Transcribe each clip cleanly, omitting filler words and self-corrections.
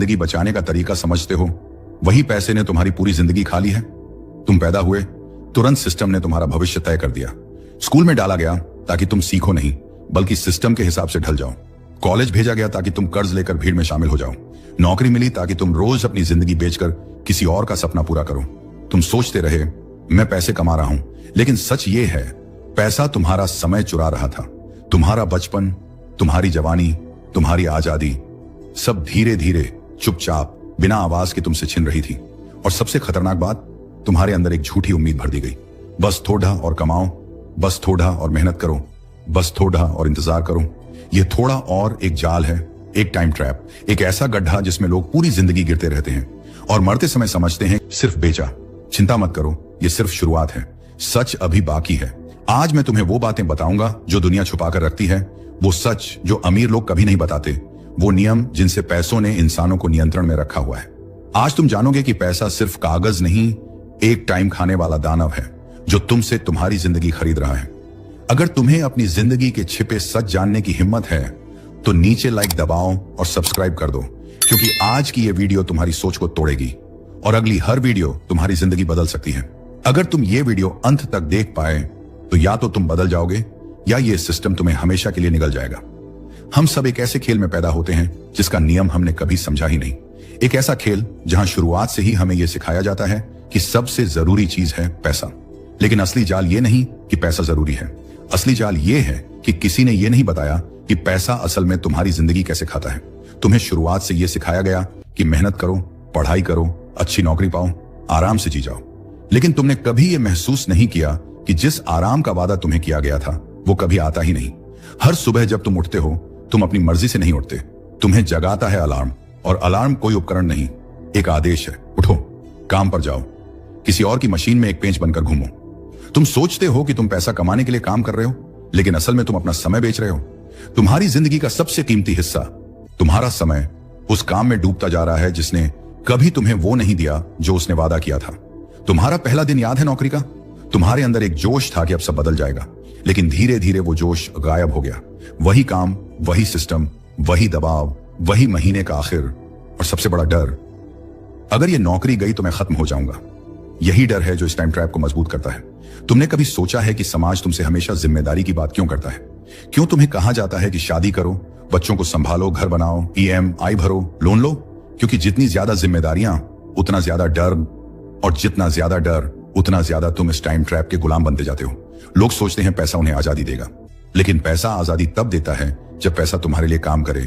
जिंदगी बचाने का तरीका समझते हो, वही पैसे ने तुम्हारी पूरी जिंदगी खा ली है। तुम पैदा हुए, तुरंत सिस्टम ने तुम्हारा भविष्य तय कर दिया। स्कूल में डाला गया ताकि तुम सीखो नहीं, बल्कि सिस्टम के हिसाब से ढल जाओ। कॉलेज भेजा गया ताकि तुम कर्ज लेकर भीड़ में शामिल हो जाओ। नौकरी मिली ताकि तुम रोज अपनी जिंदगी बेचकर किसी और का सपना पूरा करो। तुम सोचते रहे मैं पैसे कमा रहा हूं, लेकिन सच ये है पैसा तुम्हारा समय चुरा रहा था। तुम्हारा बचपन, तुम्हारी जवानी, तुम्हारी आजादी सब धीरे धीरे चुपचाप बिना आवाज के तुमसे छिन रही थी। और सबसे खतरनाक बात, तुम्हारे अंदर एक झूठी उम्मीद भर दी गई। बस थोड़ा और कमाओ, बस थोड़ा और मेहनत करो, बस थोड़ा और इंतजार करो। यह थोड़ा और एक जाल है, एक टाइम ट्रैप, एक ऐसा गड्ढा जिसमें लोग पूरी जिंदगी गिरते रहते हैं और मरते समय समझते हैं सिर्फ बेचा। चिंता मत करो, ये सिर्फ शुरुआत है, सच अभी बाकी है। आज मैं तुम्हें वो बातें बताऊंगा जो दुनिया छुपा कर रखती है, वो सच जो अमीर लोग कभी नहीं बताते, वो नियम जिनसे पैसों ने इंसानों को नियंत्रण में रखा हुआ है। आज तुम जानोगे कि पैसा सिर्फ कागज नहीं, एक टाइम खाने वाला दानव है जो तुमसे तुम्हारी जिंदगी खरीद रहा है। अगर तुम्हें अपनी जिंदगी के छिपे सच जानने की हिम्मत है तो नीचे लाइक दबाओ और सब्सक्राइब कर दो, क्योंकि आज की ये वीडियो तुम्हारी सोच को तोड़ेगी और अगली हर वीडियो तुम्हारी जिंदगी बदल सकती है। अगर तुम ये वीडियो अंत तक देख पाए तो या तो तुम बदल जाओगे या ये सिस्टम तुम्हें हमेशा के लिए निगल जाएगा। हम सब एक ऐसे खेल में पैदा होते हैं जिसका नियम हमने कभी समझा ही नहीं। एक ऐसा खेल जहां शुरुआत से ही हमें यह सिखाया जाता है कि सबसे जरूरी चीज है पैसा। लेकिन असली जाल ये नहीं कि पैसा जरूरी है, असली जाल ये है कि किसी ने यह नहीं बताया कि पैसा असल में तुम्हारी जिंदगी कैसे खाता है। तुम्हें शुरुआत से यह सिखाया गया कि मेहनत करो, पढ़ाई करो, अच्छी नौकरी पाओ, आराम से जी जाओ। लेकिन तुमने कभी यह महसूस नहीं किया कि जिस आराम का वादा तुम्हें किया गया था वो कभी आता ही नहीं। हर सुबह जब तुम उठते हो, तुम अपनी मर्जी से नहीं उठते, तुम्हें जगाता है अलार्म। और अलार्म कोई उपकरण नहीं, एक आदेश है, उठो, काम पर जाओ, किसी और की मशीन में एक पेंच बनकर घूमो। तुम सोचते हो कि तुम पैसा कमाने के लिए काम कर रहे हो, लेकिन असल में तुम अपना समय बेच रहे हो। तुम्हारी जिंदगी का सबसे कीमती हिस्सा, तुम्हारा समय, उस काम में डूबता जा रहा है जिसने कभी तुम्हें वो नहीं दिया जो उसने वादा किया था। तुम्हारा पहला दिन याद है नौकरी का? तुम्हारे अंदर एक जोश था कि अब सब बदल जाएगा, लेकिन धीरे धीरे वो जोश गायब हो गया। वही काम, वही सिस्टम, वही दबाव, वही महीने का आखिर, और सबसे बड़ा डर, अगर ये नौकरी गई तो मैं खत्म हो जाऊंगा। यही डर है जो इस टाइम ट्रैप को मजबूत करता है। तुमने कभी सोचा है कि समाज तुमसे हमेशा जिम्मेदारी की बात क्यों करता है? क्यों तुम्हें कहा जाता है कि शादी करो, बच्चों को संभालो, घर बनाओ, EMI भरो, लोन लो? क्योंकि जितनी ज्यादा जिम्मेदारियां उतना ज्यादा डर, और जितना ज्यादा डर उतना ज्यादा तुम इस टाइम ट्रैप के गुलाम बनते जाते हो। लोग सोचते हैं पैसा उन्हें आजादी देगा, लेकिन पैसा आजादी तब देता है जब पैसा तुम्हारे लिए काम करे,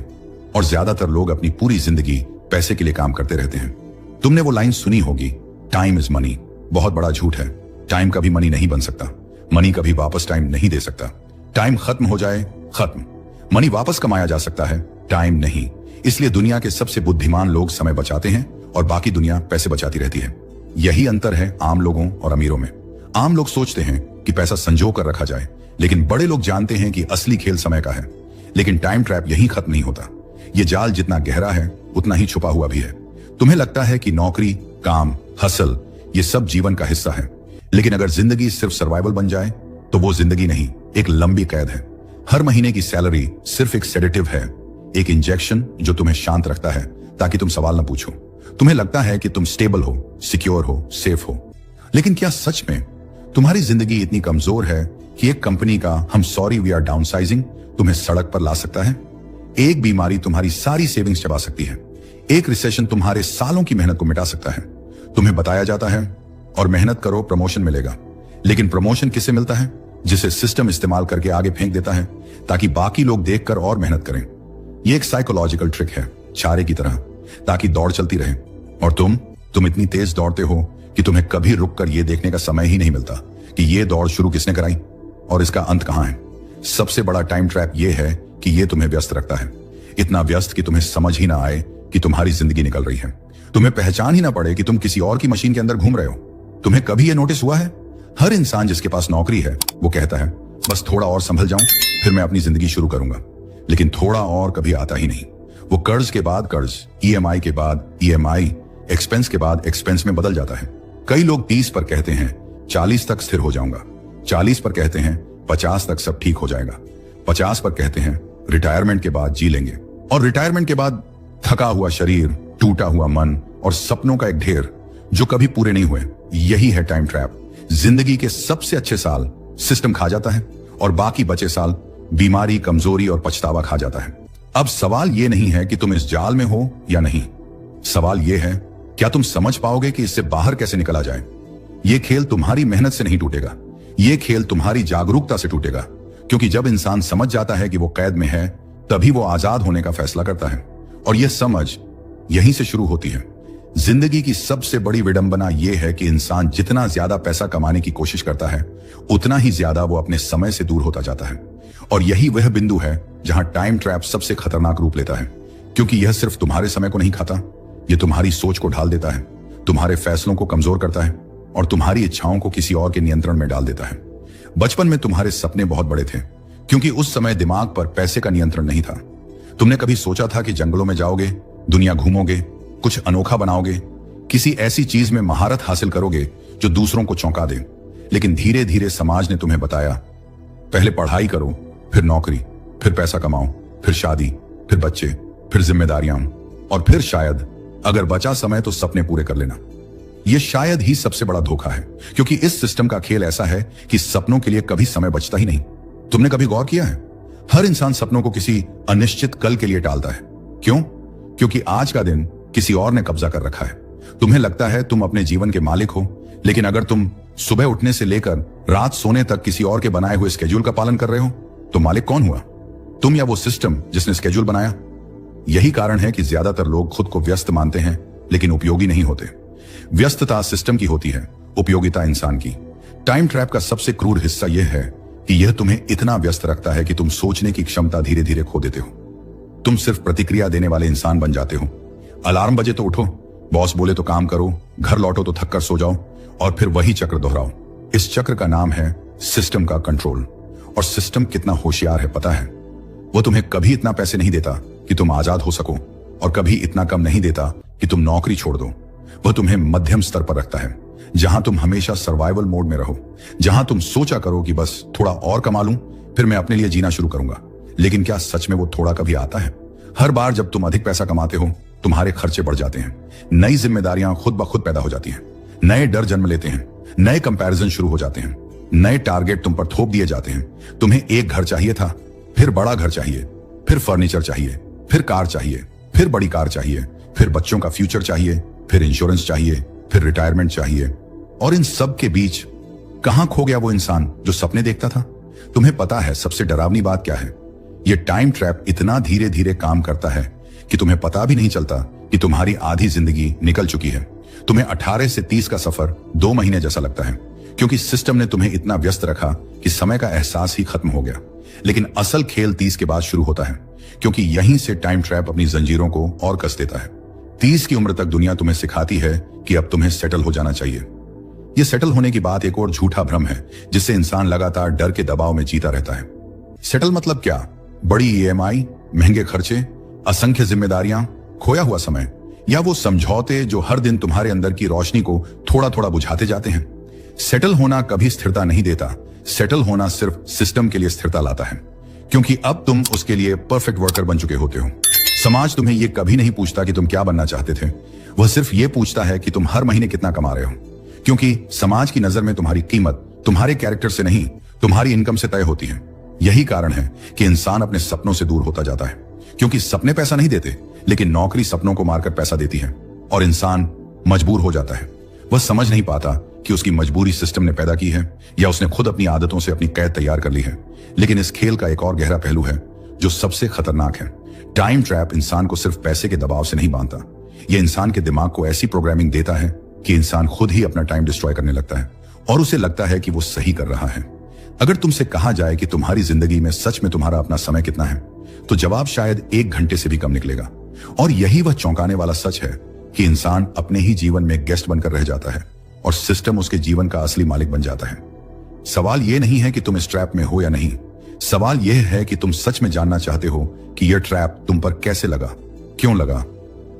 और ज्यादातर लोग अपनी पूरी जिंदगी पैसे के लिए काम करते रहते हैं। तुमने वो लाइन सुनी होगी, टाइम इज मनी। बहुत बड़ा झूठ है। टाइम कभी मनी नहीं बन सकता। मनी कभी वापस टाइम नहीं दे सकता। टाइम खत्म हो जाए, खत्म। मनी वापस कमाया जा सकता है, टाइम नहीं। इसलिए दुनिया के सबसे बुद्धिमान लोग समय बचाते हैं और बाकी दुनिया पैसे बचाती रहती है। यही अंतर है आम लोगों और अमीरों में। आम लोग सोचते हैं कि पैसा संजो कर रखा जाए, लेकिन बड़े लोग जानते हैं कि असली खेल समय का है। लेकिन टाइम ट्रैप यहीं खत्म नहीं होता। ये जाल जितना गहरा है उतना ही छुपा हुआ भी है। तुम्हें लगता है कि नौकरी, काम, हसल ये सब जीवन का हिस्सा है, लेकिन अगर जिंदगी सिर्फ सर्वाइवल बन जाए तो वो जिंदगी नहीं, एक लंबी कैद है। हर महीने की सैलरी सिर्फ एक सेडेटिव है, एक इंजेक्शन जो तुम्हें शांत रखता है ताकि तुम सवाल न पूछो। तुम्हें लगता है कि तुम स्टेबल हो, सिक्योर हो, सेफ हो, लेकिन क्या सच में तुम्हारी जिंदगी इतनी कमजोर है कि एक कंपनी का हम सॉरी वी आर डाउनसाइजिंग तुम्हें सड़क पर ला सकता है? एक बीमारी तुम्हारी सारी सेविंग्स चबा सकती है। एक रिसेशन तुम्हारे सालों की मेहनत को मिटा सकता है। तुम्हें बताया जाता है और मेहनत करो प्रमोशन मिलेगा, लेकिन प्रमोशन किसे मिलता है? जिसे सिस्टम इस्तेमाल करके आगे फेंक देता है ताकि बाकी लोग देखकर और मेहनत करें। यह एक साइकोलॉजिकल ट्रिक है, चारे की तरह, ताकि दौड़ चलती रहे। और तुम इतनी तेज दौड़ते हो कि तुम्हें कभी रुककर यह देखने का समय ही नहीं मिलता कि यह दौड़ शुरू किसने कराई और इसका अंत कहां है। सबसे बड़ा टाइम ट्रैप यह है कि यह तुम्हें व्यस्त रखता है, इतना व्यस्त कि तुम्हें समझ ही ना आए कि तुम्हारी जिंदगी निकल रही है। तुम्हें पहचान ही ना पड़े कि तुम किसी और की मशीन के अंदर घूम रहे हो। तुम्हें कभी यह नोटिस हुआ है, हर इंसान जिसके पास नौकरी है वो कहता है बस थोड़ा और संभल जाऊं फिर मैं अपनी जिंदगी शुरू करूंगा, लेकिन थोड़ा और कभी आता ही नहीं। वो कर्ज के बाद कर्ज, EMI के बाद EMI, एक्सपेंस के बाद एक्सपेंस में बदल जाता है। कई लोग 30 पर कहते हैं 40 तक स्थिर हो जाऊंगा, 40 पर कहते हैं 50 तक सब ठीक हो जाएगा, 50 पर कहते हैं रिटायरमेंट के बाद जी लेंगे, और रिटायरमेंट के बाद थका हुआ शरीर, टूटा हुआ मन और सपनों का एक ढेर जो कभी पूरे नहीं हुए। यही है टाइम ट्रैप। जिंदगी के सबसे अच्छे साल सिस्टम खा जाता है और बाकी बचे साल बीमारी, कमजोरी और पछतावा खा जाता है। अब सवाल यह नहीं है कि तुम इस जाल में हो या नहीं, सवाल यह है क्या तुम समझ पाओगे कि इससे बाहर कैसे निकला जाए। यह खेल तुम्हारी मेहनत से नहीं टूटेगा, यह खेल तुम्हारी जागरूकता से टूटेगा, क्योंकि जब इंसान समझ जाता है कि वो कैद में है तभी वो आजाद होने का फैसला करता है। और यह समझ यहीं से शुरू होती है। जिंदगी की सबसे बड़ी विडंबना यह है कि इंसान जितना ज्यादा पैसा कमाने की कोशिश करता है उतना ही ज्यादा वो अपने समय से दूर होता जाता है। और यही वह बिंदु है जहां टाइम ट्रैप सबसे खतरनाक रूप लेता है, क्योंकि यह सिर्फ तुम्हारे समय को नहीं खाता, यह तुम्हारी सोच को ढाल देता है, तुम्हारे फैसलों को कमजोर करता है और तुम्हारी इच्छाओं को किसी और के नियंत्रण में डाल देता है। बचपन में तुम्हारे सपने बहुत बड़े थे, क्योंकि उस समय दिमाग पर पैसे का नियंत्रण नहीं था। तुमने कभी सोचा था कि जंगलों में जाओगे, दुनिया घूमोगे, कुछ अनोखा बनाओगे, किसी ऐसी चीज में महारत हासिल करोगे जो दूसरों को चौंका दे। लेकिन धीरे धीरे समाज ने तुम्हें बताया, पहले पढ़ाई करो, फिर नौकरी, फिर पैसा कमाओ, फिर शादी, फिर बच्चे, फिर जिम्मेदारियां और फिर शायद अगर बचा समय तो सपने पूरे कर लेना। यह शायद ही सबसे बड़ा धोखा है, क्योंकि इस सिस्टम का खेल ऐसा है कि सपनों के लिए कभी समय बचता ही नहीं। तुमने कभी गौर किया है, हर इंसान सपनों को किसी अनिश्चित कल के लिए टालता है। क्यों? क्योंकि आज का दिन किसी और ने कब्जा कर रखा है। तुम्हें लगता है तुम अपने जीवन के मालिक हो, लेकिन अगर तुम सुबह उठने से लेकर रात सोने तक किसी और के बनाए हुए स्केड्यूल का पालन कर रहे हो तो मालिक कौन हुआ, तुम या वो सिस्टम जिसने स्केड्यूल बनाया? यही कारण है कि ज्यादातर लोग खुद को व्यस्त मानते हैं लेकिन उपयोगी नहीं होते। व्यस्तता सिस्टम की होती है, उपयोगिता इंसान की। टाइम ट्रैप का सबसे क्रूर हिस्सा यह है कि यह तुम्हें इतना व्यस्त रखता है कि तुम सोचने की क्षमता धीरे धीरे खो देते हो। तुम सिर्फ प्रतिक्रिया देने वाले इंसान बन जाते हो। अलार्म बजे तो उठो, बॉस बोले तो काम करो, घर लौटो तो थक कर सो जाओ और फिर वही चक्र दोहराओ। इस चक्र का नाम है सिस्टम का कंट्रोल। और सिस्टम कितना होशियार है पता है? वो तुम्हें कभी इतना पैसे नहीं देता कि तुम आजाद हो सको और कभी इतना कम नहीं देता कि तुम नौकरी छोड़ दो। वह तुम्हें मध्यम स्तर पर रखता है, जहां तुम हमेशा सर्वाइवल मोड में रहो, जहां तुम सोचा करो कि बस थोड़ा और कमा लूं फिर मैं अपने लिए जीना शुरू करूंगा। लेकिन क्या सच में वो थोड़ा कभी आता है? हर बार जब तुम अधिक पैसा कमाते हो तुम्हारे खर्चे बढ़ जाते हैं, नई जिम्मेदारियां खुद ब खुद पैदा हो जाती हैं, नए डर जन्म लेते हैं, नए कंपैरिजन शुरू हो जाते हैं, नए टारगेट तुम पर थोप दिए जाते हैं। तुम्हें एक घर चाहिए था, फिर बड़ा घर चाहिए, फिर फर्नीचर चाहिए, फिर कार चाहिए, फिर बड़ी कार चाहिए, फिर बच्चों का फ्यूचर चाहिए, फिर इंश्योरेंस चाहिए, फिर रिटायरमेंट चाहिए। और इन सब के बीच कहां खो गया वो इंसान जो सपने देखता था? तुम्हें पता है सबसे डरावनी बात क्या है? ये टाइम ट्रैप इतना धीरे धीरे काम करता है कि तुम्हें पता भी नहीं चलता कि तुम्हारी आधी जिंदगी निकल चुकी है। तुम्हें 18 से 30 का सफर 2 महीने जैसा लगता है, क्योंकि सिस्टम ने तुम्हें इतना व्यस्त रखा कि समय का एहसास ही खत्म हो गया। लेकिन असल खेल 30 के बाद शुरू होता है, क्योंकि यहीं से टाइम ट्रैप अपनी जंजीरों को और कस देता है। 30 की उम्र तक दुनिया तुम्हें सिखाती है कि अब तुम्हें सेटल हो जाना चाहिए। यह सेटल होने की बात एक और झूठा भ्रम है जिससे इंसान लगातार डर के दबाव में जीता रहता है। सेटल मतलब क्या? बड़ी ईएमआई, महंगे खर्चे, असंख्य जिम्मेदारियां, खोया हुआ समय, या वो समझौते जो हर दिन तुम्हारे अंदर की रोशनी को थोड़ा थोड़ा बुझाते जाते हैं। सेटल होना कभी स्थिरता नहीं देता। सेटल होना सिर्फ सिस्टम के लिए स्थिरता लाता है, क्योंकि अब तुम उसके लिए परफेक्ट वर्कर बन चुके होते हो। समाज तुम्हें यह कभी नहीं पूछता कि तुम क्या बनना चाहते थे, वह सिर्फ यह पूछता है कि तुम हर महीने कितना कमा रहे हो, क्योंकि समाज की नजर में तुम्हारी कीमत तुम्हारे कैरेक्टर से नहीं तुम्हारी इनकम से तय होती है। यही कारण है कि इंसान अपने सपनों से दूर होता जाता है, क्योंकि सपने पैसा नहीं देते, लेकिन नौकरी सपनों को मारकर पैसा देती है और इंसान मजबूर हो जाता है। वह समझ नहीं पाता कि उसकी मजबूरी सिस्टम ने पैदा की है या उसने खुद अपनी आदतों से अपनी कैद तैयार कर ली है। लेकिन इस खेल का एक और गहरा पहलू है जो सबसे खतरनाक है। टाइम ट्रैप इंसान को सिर्फ पैसे के दबाव से नहीं बांधता, यह इंसान के दिमाग को ऐसी प्रोग्रामिंग देता है कि इंसान खुद ही अपना टाइम डिस्ट्रॉय करने लगता है और उसे लगता है कि वो सही कर रहा है। अगर तुमसे कहा जाए कि तुम्हारी जिंदगी में सच में तुम्हारा अपना समय कितना है, तो जवाब शायद 1 घंटे से भी कम निकलेगा। और यही वह चौंकाने वाला सच है कि इंसान अपने ही जीवन में गेस्ट बनकर रह जाता है और सिस्टम उसके जीवन का असली मालिक बन जाता है। सवाल यह नहीं है कि तुम इस ट्रैप में हो या नहीं, सवाल यह है कि तुम सच में जानना चाहते हो कि यह ट्रैप तुम पर कैसे लगा, क्यों लगा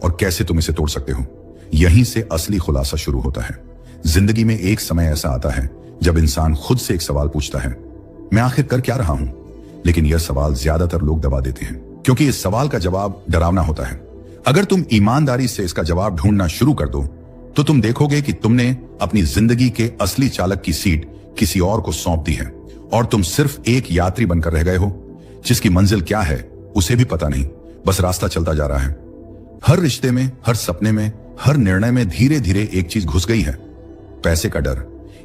और कैसे तुम इसे तोड़ सकते हो। यहीं से असली खुलासा शुरू होता है। जिंदगी में एक समय ऐसा आता है जब इंसान खुद से एक सवाल पूछता है, मैं आखिर कर क्या रहा हूं? लेकिन यह सवाल ज्यादातर लोग दबा देते हैं, क्योंकि इस सवाल का जवाब डरावना होता है। अगर तुम ईमानदारी से इसका जवाब ढूंढना शुरू कर दो तो तुम देखोगे कि तुमने अपनी जिंदगी के असली चालक की सीट किसी और को सौंप दी है और तुम सिर्फ एक यात्री बनकर रह गए हो जिसकी मंजिल क्या है उसे भी पता नहीं, बस रास्ता चलता जा रहा है। हर रिश्ते में, हर सपने में, हर निर्णय में धीरे धीरे एक चीज घुस गई है, पैसे का डर।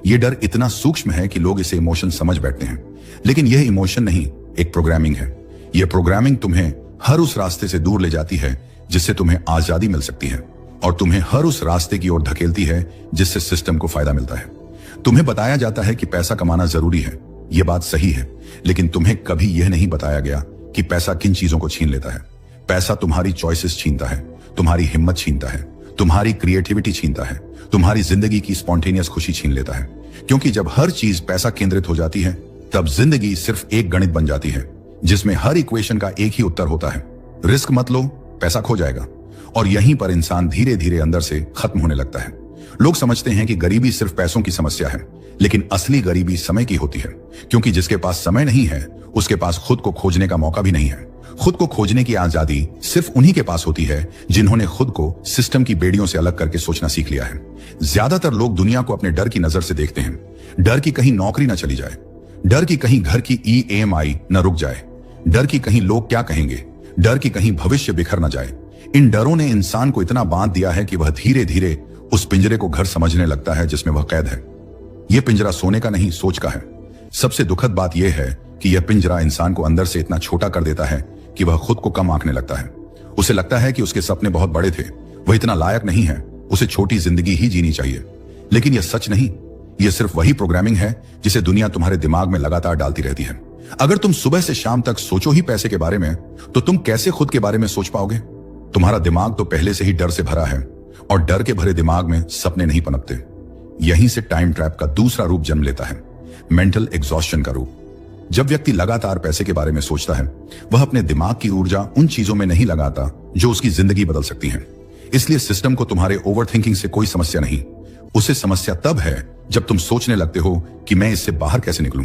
यह डर इतना सूक्ष्म है कि लोग इसे इमोशन समझ बैठते हैं, लेकिन यह इमोशन नहीं, एक प्रोग्रामिंग है। यह प्रोग्रामिंग तुम्हें हर उस रास्ते से दूर ले जाती है जिससे तुम्हें आजादी मिल सकती है और तुम्हें हर उस रास्ते की ओर धकेलती है जिससे सिस्टम को फायदा मिलता है। तुम्हें बताया जाता है कि पैसा कमाना जरूरी है, यह बात सही है, लेकिन तुम्हें कभी यह नहीं बताया गया कि पैसा किन चीजों को छीन लेता है। पैसा तुम्हारी चॉइसेस छीनता है, तुम्हारी हिम्मत छीनता है, तुम्हारी क्रिएटिविटी छीनता है, तुम्हारी जिंदगी की स्पॉन्टेनियस खुशी छीन लेता है। क्योंकि जब हर चीज पैसा केंद्रित हो जाती है तब जिंदगी सिर्फ एक गणित बन जाती है जिसमें हर इक्वेशन का एक ही उत्तर होता है, रिस्क मत लो, पैसा खो जाएगा। और यहीं पर इंसान धीरे धीरे अंदर से खत्म होने लगता है। लोग समझते हैं कि गरीबी सिर्फ पैसों की समस्या है, लेकिन असली गरीबी समय की होती है, क्योंकि जिसके पास समय नहीं है उसके पास खुद को खोजने का मौका भी नहीं है। खुद को खोजने की आजादी सिर्फ उन्हीं के पास होती है जिन्होंने खुद को सिस्टम की बेड़ियों से अलग करके सोचना सीख लिया है। ज्यादातर लोग दुनिया को अपने डर की नजर से देखते हैं, डर की कहीं नौकरी न चली जाए, डर की कहीं घर की EMI न रुक जाए, डर की कहीं लोग क्या कहेंगे, डर की कहीं भविष्य बिखर न जाए। इन डरों ने इंसान को इतना बांध दिया है कि वह धीरे धीरे उस पिंजरे को घर समझने लगता है जिसमें वह कैद है। यह पिंजरा सोने का नहीं, सोच का है। सबसे दुखद बात यह है कि यह पिंजरा इंसान को अंदर से इतना छोटा कर देता है कि वह खुद को कम आंकने लगता है। उसे लगता है कि उसके सपने बहुत बड़े थे, वह इतना लायक नहीं है, उसे छोटी जिंदगी ही जीनी चाहिए। लेकिन यह सच नहीं, यह सिर्फ वही प्रोग्रामिंग है जिसे दुनिया तुम्हारे दिमाग में लगातार डालती रहती है। अगर तुम सुबह से शाम तक सोचो ही पैसे के बारे में, तो तुम कैसे खुद के बारे में सोच पाओगे? तुम्हारा दिमाग तो पहले से ही डर से भरा है और डर के भरे दिमाग में सपने नहीं पनपते। यहीं से टाइम ट्रैप का दूसरा रूप जन्म लेता है, मेंटल एग्जॉस्शन का रूप। जब व्यक्ति लगातार पैसे के बारे में सोचता है, वह अपने दिमाग की ऊर्जा उन चीजों में नहीं लगाता जो उसकी जिंदगी बदल सकती हैं। इसलिए सिस्टम को तुम्हारे ओवरथिंकिंग से कोई समस्या नहीं, उसे समस्या तब है जब तुम सोचने लगते हो कि मैं इससे बाहर कैसे निकलूं,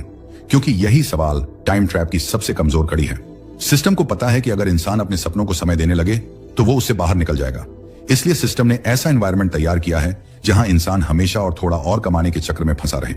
क्योंकि यही सवाल टाइम ट्रैप की सबसे कमजोर कड़ी है। सिस्टम को पता है कि अगर इंसान अपने सपनों को समय देने लगे तो वो उससे बाहर निकल जाएगा। इसलिए सिस्टम ने ऐसा एनवायरनमेंट तैयार किया है जहां इंसान हमेशा और थोड़ा और कमाने के चक्र में फंसा रहे।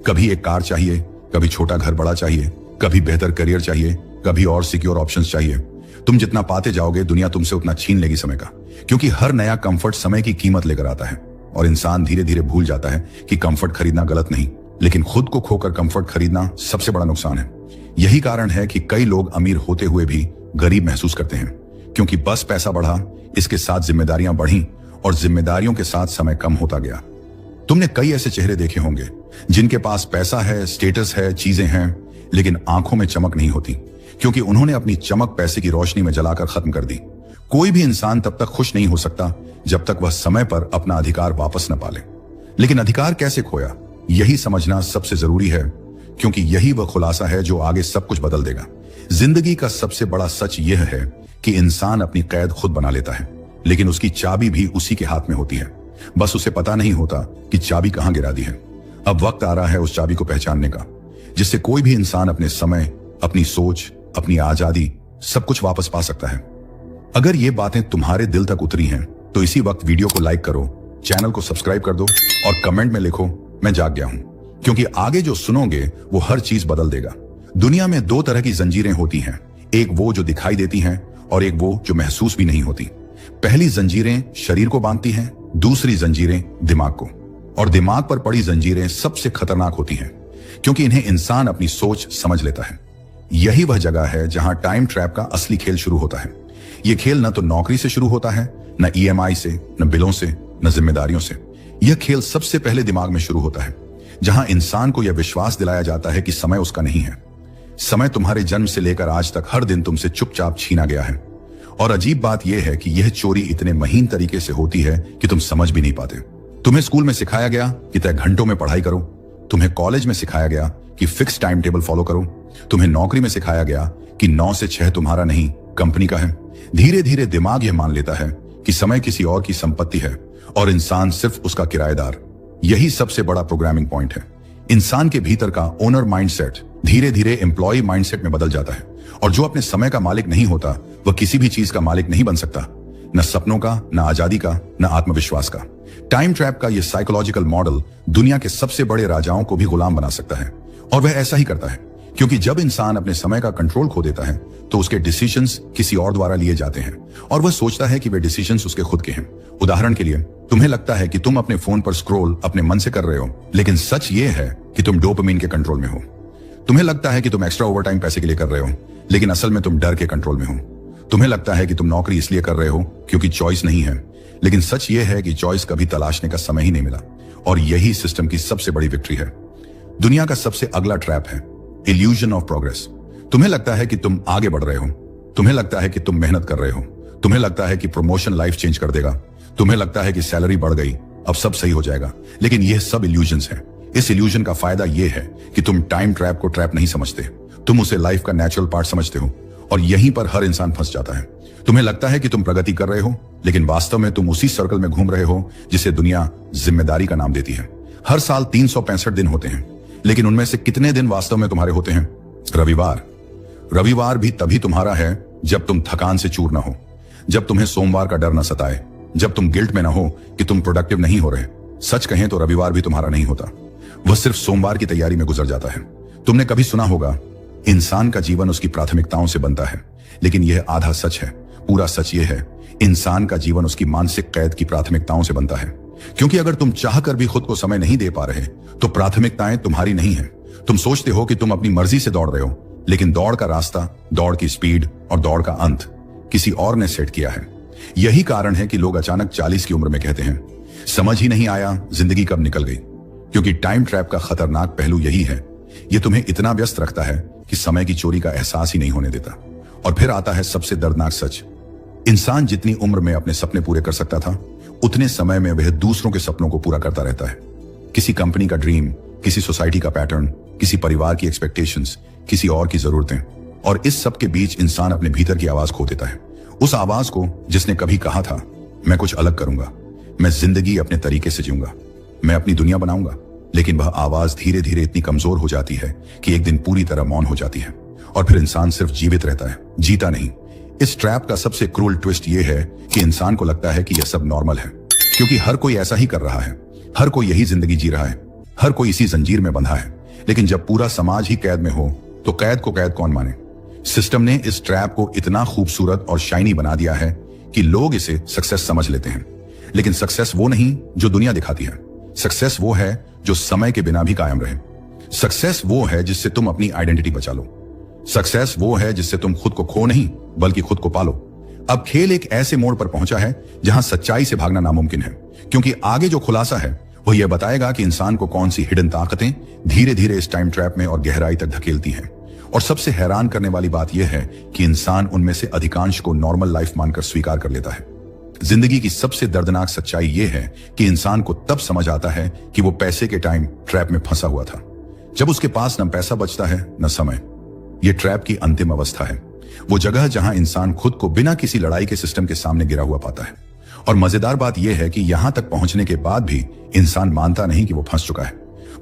कभी एक कार चाहिए, कभी छोटा घर बड़ा चाहिए, कभी बेहतर करियर चाहिए, कभी और सिक्योर ऑप्शंस चाहिए। तुम जितना पाते जाओगे दुनिया तुमसे उतना छीन लेगी समय का, क्योंकि हर नया कंफर्ट समय की कीमत लेकर आता है। और इंसान धीरे धीरे भूल जाता है कि कंफर्ट खरीदना गलत नहीं, लेकिन खुद को खोकर कंफर्ट खरीदना सबसे बड़ा नुकसान है। यही कारण है कि कई लोग अमीर होते हुए भी गरीब महसूस करते हैं, क्योंकि बस पैसा बढ़ा, इसके साथ जिम्मेदारियां बढ़ी और जिम्मेदारियों के साथ समय कम होता गया। तुमने कई ऐसे चेहरे देखे होंगे जिनके पास पैसा है, स्टेटस है, चीजें हैं, लेकिन आंखों में चमक नहीं होती, क्योंकि उन्होंने अपनी चमक पैसे की रोशनी में जलाकर खत्म कर दी। कोई भी इंसान तब तक खुश नहीं हो सकता जब तक वह समय पर अपना अधिकार वापस न पाले। लेकिन अधिकार कैसे खोया, यही समझना सबसे जरूरी है, क्योंकि यही वह खुलासा है जो आगे सब कुछ बदल देगा। जिंदगी का सबसे बड़ा सच यह है कि इंसान अपनी कैद खुद बना लेता है, लेकिन उसकी चाबी भी उसी के हाथ में होती है। बस उसे पता नहीं होता कि चाबी कहां गिरा दी है। अब वक्त आ रहा है उस चाबी को पहचानने का, जिससे कोई भी इंसान अपने समय, अपनी सोच, अपनी आजादी सब कुछ वापस पा सकता है। अगर ये बातें तुम्हारे दिल तक उतरी हैं तो इसी वक्त वीडियो को लाइक करो, चैनल को सब्सक्राइब कर दो और कमेंट में लिखो मैं जाग गया हूं, क्योंकि आगे जो सुनोगे वो हर चीज बदल देगा। दुनिया में दो तरह की जंजीरें होती हैं, एक वो जो दिखाई देती हैं और एक वो जो महसूस भी नहीं होती। पहली जंजीरें शरीर को बांधती हैं, दूसरी जंजीरें दिमाग को। और दिमाग पर पड़ी जंजीरें सबसे खतरनाक होती हैं, क्योंकि इन्हें इंसान अपनी सोच समझ लेता है। यही वह जगह है जहां टाइम ट्रैप का असली खेल शुरू होता है। यह खेल न तो नौकरी से शुरू होता है, न EMI से, न बिलों से, न जिम्मेदारियों से। यह खेल सबसे पहले दिमाग में शुरू होता है, जहां इंसान को यह विश्वास दिलाया जाता है कि समय उसका नहीं है। समय तुम्हारे जन्म से लेकर आज तक हर दिन तुमसे चुपचाप छीना गया है। और अजीब बात यह है कि यह चोरी इतने महीन तरीके से होती है कि तुम समझ भी नहीं पाते। तुम्हें स्कूल में सिखाया गया कि तय घंटों में पढ़ाई करो, तुम्हें कॉलेज में सिखाया गया कि फिक्स टाइम टेबल फॉलो करो, तुम्हें नौकरी में सिखाया गया कि 9 से 6 तुम्हारा नहीं कंपनी का है। धीरे धीरे दिमाग यह मान लेता है कि समय किसी और की संपत्ति है और इंसान सिर्फ उसका किराएदार। यही सबसे बड़ा प्रोग्रामिंग पॉइंट है। इंसान के भीतर का ओनर माइंडसेट धीरे धीरे एम्प्लॉय माइंडसेट में बदल जाता है, और जो अपने समय का मालिक नहीं होता वह किसी भी चीज का मालिक नहीं बन सकता। न सपनों का, न आजादी का, न आत्मविश्वास का। टाइम ट्रैप का यह साइकोलॉजिकल मॉडल दुनिया के सबसे बड़े राजाओं को भी गुलाम बना सकता है, और वह ऐसा ही करता है, क्योंकि जब इंसान अपने समय का कंट्रोल खो देता है तो उसके डिसीजंस किसी और द्वारा लिए जाते हैं और वह सोचता है कि वे डिसीजंस उसके खुद के हैं। उदाहरण के लिए, तुम्हें लगता है कि तुम अपने फोन पर स्क्रॉल अपने मन से कर रहे हो, लेकिन सच ये है कि तुम डोपामिन के कंट्रोल में हो। तुम्हें लगता है कि तुम एक्स्ट्रा ओवरटाइम पैसे के लिए कर रहे हो, लेकिन असल में तुम डर के कंट्रोल में हो। तुम्हें लगता है कि तुम नौकरी इसलिए कर रहे हो क्योंकि चॉइस नहीं है, लेकिन सच ये है कि चॉइस कभी तलाशने का समय ही नहीं मिला, और यही सिस्टम की सबसे बड़ी विक्ट्री है। दुनिया का सबसे अगला ट्रैप है इल्यूजन ऑफ प्रोग्रेस। तुम्हें लगता है कि तुम आगे बढ़ रहे हो, तुम्हें लगता है कि तुम मेहनत कर रहे हो, तुम्हें लगता है कि प्रमोशन लाइफ चेंज कर देगा, तुम्हें लगता है कि सैलरी बढ़ गई, अब सब सही हो जाएगा, लेकिन यह सब इल्यूजन्स हैं। इस इल्यूजन का फायदा यह है कि तुम टाइम ट्रैप को ट्रैप नहीं समझते, तुम उसे लाइफ का नेचुरल पार्ट समझते हो, और यहीं पर हर इंसान फंस जाता है। तुम्हें लगता है कि तुम प्रगति कर रहे हो, लेकिन वास्तव में तुम उसी सर्कल में घूम रहे हो जिसे दुनिया जिम्मेदारी का नाम देती है। हर साल 365 दिन होते हैं, लेकिन उनमें से कितने दिन वास्तव में तुम्हारे होते हैं? रविवार भी तभी तुम्हारा है जब तुम थकान से चूर ना हो, जब तुम्हें सोमवार का डर न सताए, जब तुम गिल्ट में ना हो कि तुम प्रोडक्टिव नहीं हो रहे। सच कहें तो रविवार भी तुम्हारा नहीं होता, वह सिर्फ सोमवार की तैयारी में गुजर जाता है। तुमने कभी सुना होगा, इंसान का जीवन उसकी प्राथमिकताओं से बनता है, लेकिन यह आधा सच है। पूरा सच यह है, इंसान का जीवन उसकी मानसिक कैद की प्राथमिकताओं से बनता है। क्योंकि अगर तुम चाहकर भी खुद को समय नहीं दे पा रहे, तो प्राथमिकताएं तुम्हारी नहीं है। तुम सोचते हो कि तुम अपनी मर्जी से दौड़ रहे हो, लेकिन दौड़ का रास्ता, दौड़ की स्पीड और दौड़ का अंत किसी और ने सेट किया है। यही कारण है कि लोग अचानक 40 की उम्र में कहते हैं, समझ ही नहीं आया जिंदगी कब निकल गई। क्योंकि टाइम ट्रैप का खतरनाक पहलू यही है, यह तुम्हें इतना व्यस्त रखता है कि समय की चोरी का एहसास ही नहीं होने देता। और फिर आता है सबसे दर्दनाक सच, इंसान जितनी उम्र में अपने सपने पूरे कर सकता था, उतने समय में वह दूसरों के सपनों को पूरा करता रहता है। किसी कंपनी का ड्रीम, किसी सोसाइटी का पैटर्न, किसी परिवार की एक्सपेक्टेशंस, किसी और की जरूरतें, और इस सब के बीच इंसान अपने भीतर की आवाज खो देता है। उस आवाज को जिसने कभी कहा था, मैं कुछ अलग करूंगा, मैं जिंदगी अपने तरीके से जीऊंगा, मैं अपनी दुनिया बनाऊंगा। लेकिन वह आवाज धीरे धीरे इतनी कमजोर हो जाती है कि एक दिन पूरी तरह मौन हो जाती है, और फिर इंसान सिर्फ जीवित रहता है, जीता नहीं। इस ट्रैप का सबसे क्रूल ट्विस्ट यह है कि इंसान को लगता है कि यह सब नॉर्मल है, क्योंकि हर कोई ऐसा ही कर रहा है, हर कोई यही जिंदगी जी रहा है, हर कोई इसी जंजीर में बंधा है। लेकिन जब पूरा समाज ही कैद में हो, तो कैद को कैद कौन माने? सिस्टम ने इस ट्रैप को इतना खूबसूरत और शाइनी बना दिया है कि लोग इसे सक्सेस समझ लेते हैं। लेकिन सक्सेस वो नहीं जो दुनिया दिखाती है। सक्सेस वो है जो समय के बिना भी कायम रहे। सक्सेस वो है जिससे तुम अपनी आइडेंटिटी बचा लो। सक्सेस वो है जिससे तुम खुद को खो नहीं, बल्कि खुद को पालो। अब खेल एक ऐसे मोड़ पर पहुंचा है जहां सच्चाई से भागना नामुमकिन है, क्योंकि आगे जो खुलासा है वह यह बताएगा कि इंसान को कौन सी हिडन ताकतें धीरे धीरे इस टाइम ट्रैप में और गहराई तक धकेलती हैं। और सबसे हैरान करने वाली बात यह है कि इंसान उनमें से अधिकांश को नॉर्मल लाइफ मानकर स्वीकार कर लेता है। जिंदगी की सबसे दर्दनाक सच्चाई यह है कि इंसान को तब समझ आता है कि वो पैसे के टाइम ट्रैप में फंसा हुआ था, जब उसके पास न पैसा बचता है न समय। यह ट्रैप की अंतिम अवस्था है, वो जगह जहां इंसान खुद को बिना किसी लड़ाई के सिस्टम के सामने गिरा हुआ पाता है। और मजेदार बात यह है कि यहां तक पहुंचने के बाद भी इंसान मानता नहीं कि वो फंस चुका है।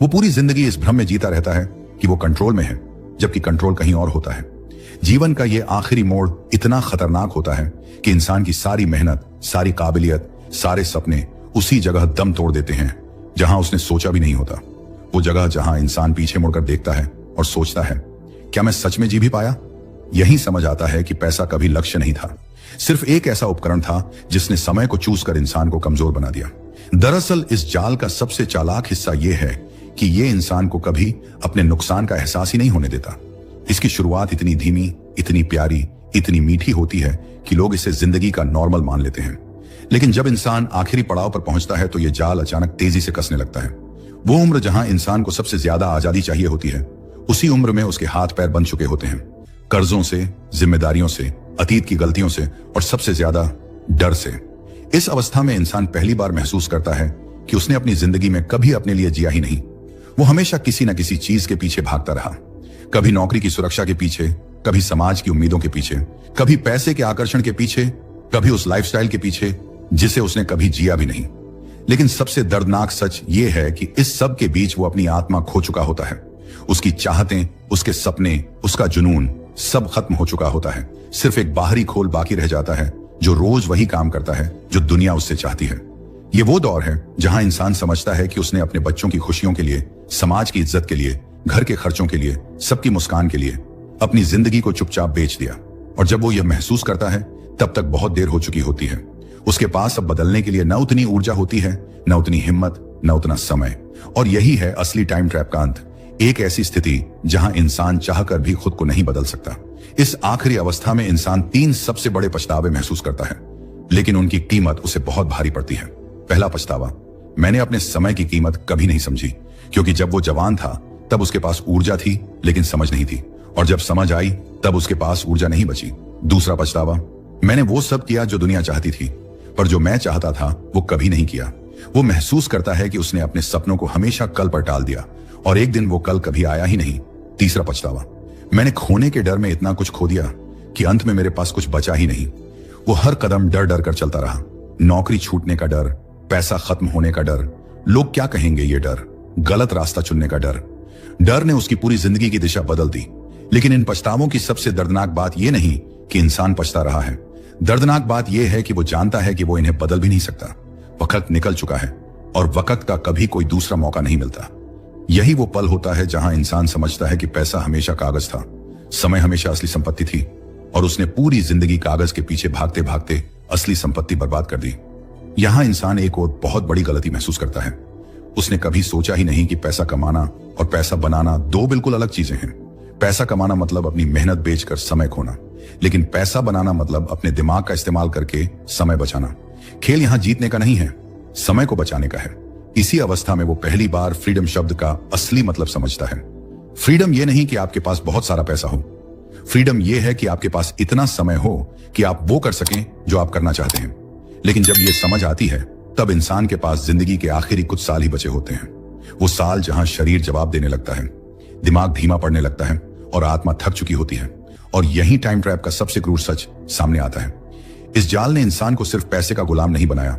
वो पूरी जिंदगी इस भ्रम में जीता रहता है कि वो कंट्रोल में है, जबकि कंट्रोल कहीं और होता है। जीवन का ये आखिरी मोड़ इतना खतरनाक होता है कि इंसान की सारी मेहनत, सारी काबिलियत, सारे सपने उसी जगह दम तोड़ देते हैं जहां उसने सोचा भी नहीं होता। वो जगह जहां इंसान पीछे मुड़कर देखता है और सोचता है, क्या मैं सच में जी भी पाया? यही समझ आता है कि पैसा कभी लक्ष्य नहीं था, सिर्फ एक ऐसा उपकरण था जिसने समय को चूस कर इंसान को कमजोर बना दिया। दरअसल इस जाल का सबसे चालाक हिस्सा यह है कि यह इंसान को कभी अपने नुकसान का एहसास ही नहीं होने देता। इसकी शुरुआत इतनी धीमी, इतनी प्यारी, इतनी मीठी होती है कि लोग इसे जिंदगी का नॉर्मल मान लेते हैं। लेकिन जब इंसान आखिरी पड़ाव पर पहुंचता है तो यह जाल अचानक तेजी से कसने लगता है। वो उम्र जहां इंसान को सबसे ज्यादा आजादी चाहिए होती है, उसी उम्र में उसके हाथ पैर बंध चुके होते हैं, कर्जों से, जिम्मेदारियों से, अतीत की गलतियों से और सबसे ज्यादा डर से। इस अवस्था में इंसान पहली बार महसूस करता है कि उसने अपनी जिंदगी में कभी अपने लिए जिया ही नहीं। वो हमेशा किसी न किसी चीज के पीछे भागता रहा, कभी नौकरी की सुरक्षा के पीछे, कभी समाज की उम्मीदों के पीछे, कभी पैसे के आकर्षण के पीछे, कभी उस लाइफस्टाइल के पीछे जिसे उसने कभी जिया भी नहीं। लेकिन सबसे दर्दनाक सच ये है कि इस सब के बीच वो अपनी आत्मा खो चुका होता है। उसकी चाहतें, उसके सपने, उसका जुनून सब खत्म हो चुका होता है। सिर्फ एक बाहरी खोल बाकी रह जाता है जो रोज वही काम करता है जो दुनिया उससे चाहती है। ये वो दौर है जहां इंसान समझता है कि उसने अपने बच्चों की खुशियों के लिए, समाज की इज्जत के लिए, घर के खर्चों के लिए, सबकी मुस्कान के लिए अपनी जिंदगी को चुपचाप बेच दिया। और जब वो यह महसूस करता है तब तक बहुत देर हो चुकी होती है। उसके पास अब बदलने के लिए न उतनी ऊर्जा होती है, न उतनी हिम्मत, न उतना समय। और यही है असली टाइम ट्रैप का अंत, एक ऐसी स्थिति जहां इंसान चाहकर भी खुद को नहीं बदल सकता। इस आखिरी अवस्था में इंसान 3 सबसे बड़े पछतावे महसूस करता है, लेकिन उनकी कीमत उसे बहुत भारी पड़ती है। पहला पछतावा, मैंने अपने समय की कीमत कभी नहीं समझी, क्योंकि जब वो जवान था तब उसके पास ऊर्जा थी लेकिन समझ नहीं थी, और जब समझ आई तब उसके पास ऊर्जा नहीं बची। दूसरा पछतावा, मैंने वो सब किया जो दुनिया चाहती थी, पर जो मैं चाहता था वो कभी नहीं किया। वो महसूस करता है कि उसने अपने सपनों को हमेशा कल पर टाल दिया और एक दिन वो कल कभी आया ही नहीं। तीसरा पछतावा, मैंने खोने के डर में इतना कुछ खो दिया कि अंत में मेरे पास कुछ बचा ही नहीं। वो हर कदम डर डर कर चलता रहा। नौकरी छूटने का डर, पैसा खत्म होने का डर, लोग क्या कहेंगे ये डर, गलत रास्ता चुनने का डर। डर ने उसकी पूरी जिंदगी की दिशा बदल दी। लेकिन इन पछतावों की सबसे दर्दनाक बात यह नहीं कि इंसान पछता रहा है, दर्दनाक बात यह है कि वो जानता है कि वो इन्हें बदल भी नहीं सकता। वक्त निकल चुका है और वक्त का कभी कोई दूसरा मौका नहीं मिलता। यही वो पल होता है जहां इंसान समझता है कि पैसा हमेशा कागज था, समय हमेशा असली संपत्ति थी, और उसने पूरी जिंदगी कागज के पीछे भागते भागते असली संपत्ति बर्बाद कर दी। यहां इंसान एक और बहुत बड़ी गलती महसूस करता है। उसने कभी सोचा ही नहीं कि पैसा कमाना और पैसा बनाना 2 बिल्कुल अलग चीजें हैं। पैसा कमाना मतलब अपनी मेहनत बेचकर समय खोना, लेकिन पैसा बनाना मतलब अपने दिमाग का इस्तेमाल करके समय बचाना। खेल यहां जीतने का नहीं है, समय को बचाने का है। इसी अवस्था में वो पहली बार फ्रीडम शब्द का असली मतलब समझता है। फ्रीडम यह नहीं कि आपके पास बहुत सारा पैसा हो, फ्रीडम यह है कि आपके पास इतना समय हो कि आप वो कर सकें जो आप करना चाहते हैं। लेकिन जब यह समझ आती है तब इंसान के पास जिंदगी के आखिरी कुछ साल ही बचे होते हैं। वो साल जहां शरीर जवाब देने लगता है, दिमाग धीमा पड़ने लगता है और आत्मा थक चुकी होती है। और यही टाइम ट्रैप का सबसे क्रूर सच सामने आता है। इस जाल ने इंसान को सिर्फ पैसे का गुलाम नहीं बनाया,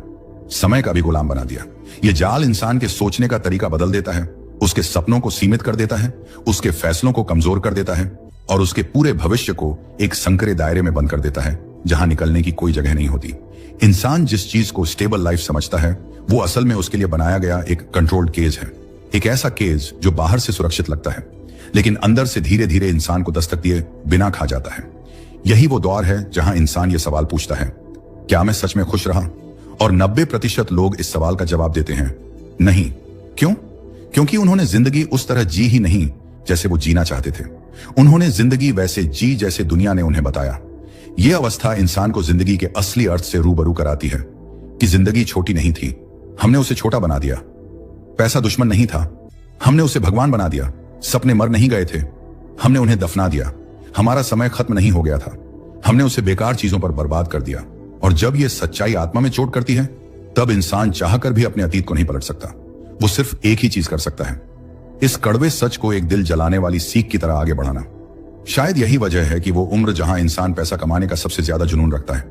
समय का भी गुलाम बना दिया। यह जाल इंसान के सोचने का तरीका बदल देता है, उसके सपनों को सीमित कर देता है, उसके फैसलों को कमजोर कर देता है और उसके पूरे भविष्य को एक संकरे दायरे में बंद कर देता है जहां निकलने की कोई जगह नहीं होती। इंसान जिस चीज को स्टेबल लाइफ समझता है वो असल में उसके लिए बनाया गया एक कंट्रोल्ड केज है। एक ऐसा केज जो बाहर से सुरक्षित लगता है लेकिन अंदर से धीरे धीरे इंसान को दस्तक दिए बिना खा जाता है। यही वो दौर है जहां इंसान ये सवाल पूछता है, क्या मैं सच में खुश रहा? और 90% लोग इस सवाल का जवाब देते हैं, नहीं। क्यों? क्योंकि उन्होंने जिंदगी उस तरह जी ही नहीं जैसे वो जीना चाहते थे। उन्होंने जिंदगी वैसे जी जैसे दुनिया ने उन्हें बताया। यह अवस्था इंसान को जिंदगी के असली अर्थ से रूबरू कराती है कि जिंदगी छोटी नहीं थी, हमने उसे छोटा बना दिया। पैसा दुश्मन नहीं था, हमने उसे भगवान बना दिया। सपने मर नहीं गए थे, हमने उन्हें दफना दिया। हमारा समय खत्म नहीं हो गया था, हमने उसे बेकार चीजों पर बर्बाद कर दिया। और जब यह सच्चाई आत्मा में चोट करती है तब इंसान चाहकर भी अपने अतीत को नहीं पलट सकता। वो सिर्फ एक ही चीज कर सकता है, इस कड़वे सच को एक दिल जलाने वाली सीख की तरह आगे बढ़ाना। शायद यही वजह है कि वो उम्र जहां इंसान पैसा कमाने का सबसे ज्यादा जुनून रखता है,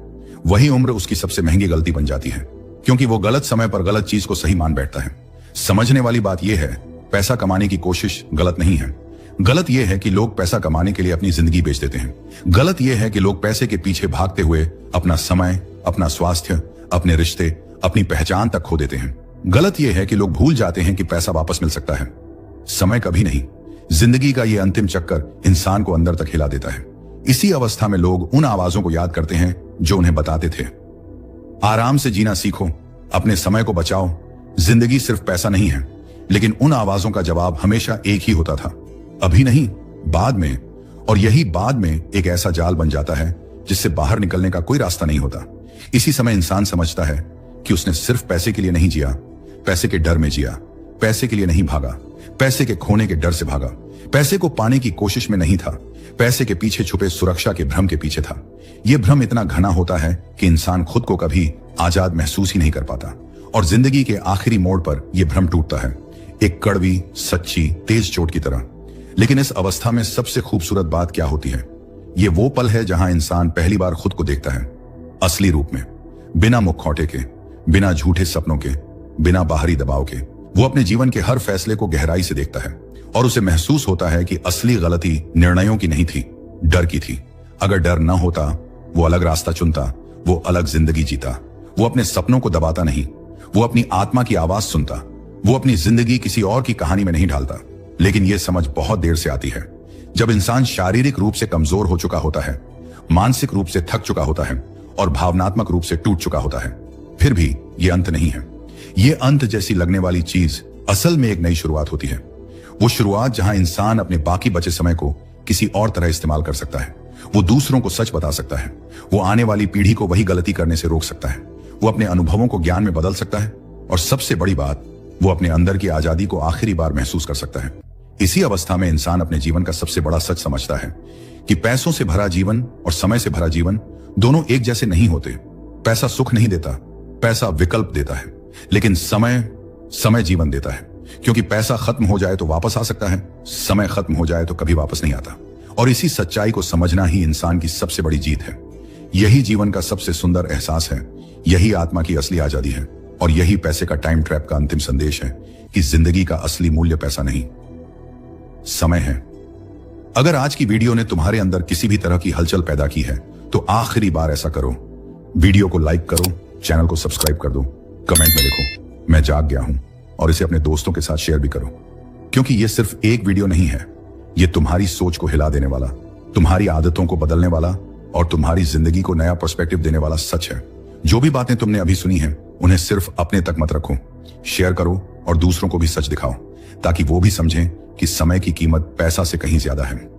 वही उम्र उसकी सबसे महंगी गलती बन जाती है, क्योंकि वो गलत समय पर गलत चीज को सही मान बैठता है। समझने वाली बात यह है, पैसा कमाने की कोशिश गलत नहीं है। गलत यह है कि लोग पैसा कमाने के लिए अपनी जिंदगी बेच देते हैं। गलत यह है कि लोग पैसे के पीछे भागते हुए अपना समय, अपना स्वास्थ्य, अपने रिश्ते, अपनी पहचान तक खो देते हैं। गलत यह है कि लोग भूल जाते हैं कि पैसा वापस मिल सकता है, समय कभी नहीं। जिंदगी का यह अंतिम चक्कर इंसान को अंदर तक हिला देता है। इसी अवस्था में लोग उन आवाजों को याद करते हैं जो उन्हें बताते थे, आराम से जीना सीखो, अपने समय को बचाओ, जिंदगी सिर्फ पैसा नहीं है। लेकिन उन आवाजों का जवाब हमेशा एक ही होता था, अभी नहीं, बाद में। और यही बाद में एक ऐसा जाल बन जाता है जिससे बाहर निकलने का कोई रास्ता नहीं होता। इसी समय इंसान समझता है कि उसने सिर्फ पैसे के लिए नहीं जिया, पैसे के डर में जिया। पैसे के लिए नहीं भागा, पैसे के खोने के डर से भागा। पैसे को पाने की कोशिश में नहीं था, पैसे के पीछे छुपे सुरक्षा के भ्रम के पीछे था। यह भ्रम इतना घना होता है कि इंसान खुद को कभी आजाद महसूस ही नहीं कर पाता, और जिंदगी के आखिरी मोड़ पर यह भ्रम टूटता है, एक कड़वी, सच्ची, तेज चोट की तरह। लेकिन इस अवस्था में सबसे खूबसूरत बात क्या होती है? ये वो पल है जहां इंसान पहली बार खुद को देखता है असली रूप में, बिना मुखौटे के, बिना झूठे सपनों के, बिना बाहरी दबाव के। वो अपने जीवन के हर फैसले को गहराई से देखता है और उसे महसूस होता है कि असली गलती निर्णयों की नहीं थी, डर की थी। अगर डर न होता वो अलग रास्ता चुनता, वो अलग जिंदगी जीता। वो अपने सपनों को दबाता नहीं, वो अपनी आत्मा की आवाज सुनता। वो अपनी जिंदगी किसी और की कहानी में नहीं ढालता। लेकिन यह समझ बहुत देर से आती है, जब इंसान शारीरिक रूप से कमजोर हो चुका होता है, मानसिक रूप से थक चुका होता है और भावनात्मक रूप से टूट चुका होता है। फिर भी यह अंत नहीं है। यह अंत जैसी लगने वाली चीज असल में एक नई शुरुआत होती है। वो शुरुआत जहां इंसान अपने बाकी बचे समय को किसी और तरह इस्तेमाल कर सकता है। वो दूसरों को सच बता सकता है। वो आने वाली पीढ़ी को वही गलती करने से रोक सकता है। वो अपने अनुभवों को ज्ञान में बदल सकता है और सबसे बड़ी बात, वो अपने अंदर की आजादी को आखिरी बार महसूस कर सकता है। इसी अवस्था में इंसान अपने जीवन का सबसे बड़ा सच समझता है कि पैसों से भरा जीवन और समय से भरा जीवन दोनों एक जैसे नहीं होते। पैसा सुख नहीं देता, पैसा विकल्प देता है, लेकिन समय जीवन देता है। क्योंकि पैसा खत्म हो जाए तो वापस आ सकता है, समय खत्म हो जाए तो कभी वापस नहीं आता। और इसी सच्चाई को समझना ही इंसान की सबसे बड़ी जीत है। यही जीवन का सबसे सुंदर एहसास है, यही आत्मा की असली आजादी है और यही पैसे का टाइम ट्रैप का अंतिम संदेश है कि जिंदगी का असली मूल्य पैसा नहीं, समय है। अगर आज की वीडियो ने तुम्हारे अंदर किसी भी तरह की हलचल पैदा की है तो आखिरी बार ऐसा करो, वीडियो को लाइक करो, चैनल को सब्सक्राइब कर दो, कमेंट में लिखो मैं जाग गया हूं और इसे अपने दोस्तों के साथ शेयर भी करो। क्योंकि यह सिर्फ एक वीडियो नहीं है, यह तुम्हारी सोच को हिला देने वाला, तुम्हारी आदतों को बदलने वाला और तुम्हारी जिंदगी को नया पर्सपेक्टिव देने वाला सच है। जो भी बातें तुमने अभी सुनी हैं, उन्हें सिर्फ अपने तक मत रखो, शेयर करो और दूसरों को भी सच दिखाओ, ताकि वो भी समझें कि समय की कीमत पैसा से कहीं ज्यादा है।